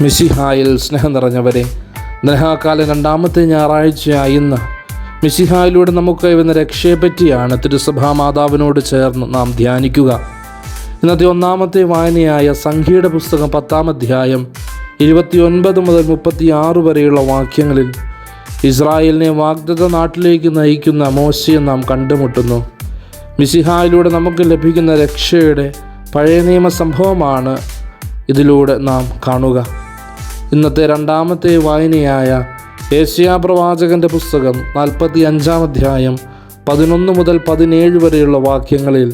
മിശിഹായിൽ സ്നേഹം നിറഞ്ഞവരെ, സ്നേഹകാലം രണ്ടാമത്തെ ഞായറാഴ്ചയായി ഇന്ന് മിശിഹായിലൂടെ നമുക്ക് കൈവന്ന രക്ഷയെപ്പറ്റിയാണ് തിരുസഭാ മാതാവിനോട് ചേർന്ന് നാം ധ്യാനിക്കുക. ഇന്നത്തെ ഒന്നാമത്തെ വായനയായ സംഖ്യയുടെ പുസ്തകം 10-ാം അധ്യായം 29 മുതൽ 36 വരെയുള്ള വാക്യങ്ങളിൽ ഇസ്രായേലിനെ വാഗ്ദത്ത നാട്ടിലേക്ക് നയിക്കുന്ന മോശയെ നാം കണ്ടുമുട്ടുന്നു. മിശിഹായിലൂടെ നമുക്ക് ലഭിക്കുന്ന രക്ഷയുടെ പഴയ നിയമ സംഭവമാണ് ഇതിലൂടെ നാം കാണുക. ഇന്നത്തെ രണ്ടാമത്തെ വായനയായ യെശയ്യാ പ്രവാചകൻ്റെ പുസ്തകം 45-ാം അധ്യായം 11 മുതൽ 17 വരെയുള്ള വാക്യങ്ങളിൽ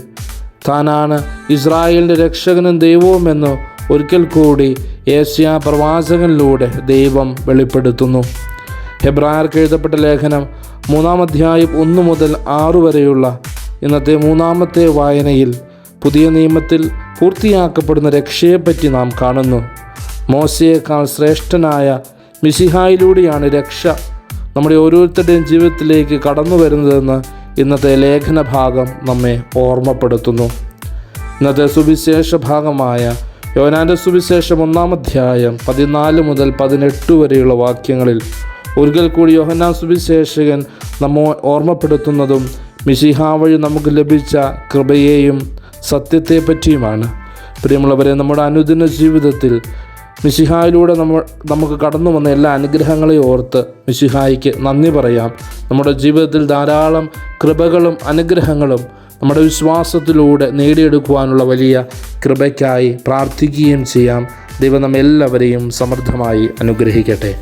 താനാണ് ഇസ്രായേലിൻ്റെ രക്ഷകനും ദൈവവുമെന്ന് ഒരിക്കൽ കൂടി യെശയ്യാ പ്രവാചകനിലൂടെ ദൈവം വെളിപ്പെടുത്തുന്നു. ഹെബ്രായർക്ക് എഴുതപ്പെട്ട ലേഖനം 3-ാം അധ്യായം 1 മുതൽ 6 വരെയുള്ള ഇന്നത്തെ മൂന്നാമത്തെ വായനയിൽ പുതിയ നിയമത്തിൽ പൂർത്തിയാക്കപ്പെടുന്ന രക്ഷയെപ്പറ്റി നാം കാണുന്നു. മോശയേക്കാൾ ശ്രേഷ്ഠനായ മിശിഹായിലൂടെയാണ് രക്ഷ നമ്മുടെ ഓരോരുത്തരുടെയും ജീവിതത്തിലേക്ക് കടന്നു വരുന്നതെന്ന് ഇന്നത്തെ ലേഖന ഭാഗം നമ്മെ ഓർമ്മപ്പെടുത്തുന്നു. ഇന്നത്തെ സുവിശേഷ ഭാഗമായ യോഹന്നാൻ്റെ സുവിശേഷം 1-ാം അധ്യായം 14 മുതൽ 18 വരെയുള്ള വാക്യങ്ങളിൽ ഒരിക്കൽ കൂടി യോഹന്നാൻ സുവിശേഷകൻ നമ്മെ ഓർമ്മപ്പെടുത്തുന്നതും മിശിഹാ വഴി നമുക്ക് ലഭിച്ച കൃപയെയും സത്യത്തെപ്പറ്റിയുമാണ്. പ്രിയമുള്ളവരെ, നമ്മുടെ അനുദിന ജീവിതത്തിൽ മിശിഹായിലൂടെ നമുക്ക് കടന്നു വന്ന എല്ലാ അനുഗ്രഹങ്ങളെയും ഓർത്ത് മിശിഹായിക്ക് നന്ദി പറയാം. നമ്മുടെ ജീവിതത്തിൽ ധാരാളം കൃപകളും അനുഗ്രഹങ്ങളും നമ്മുടെ വിശ്വാസത്തിലൂടെ നേടിയെടുക്കുവാനുള്ള വലിയ കൃപയ്ക്കായി പ്രാർത്ഥിക്കുകയും ചെയ്യാം. ദൈവം നമ്മെല്ലാവരെയും സമൃദ്ധമായി അനുഗ്രഹിക്കട്ടെ.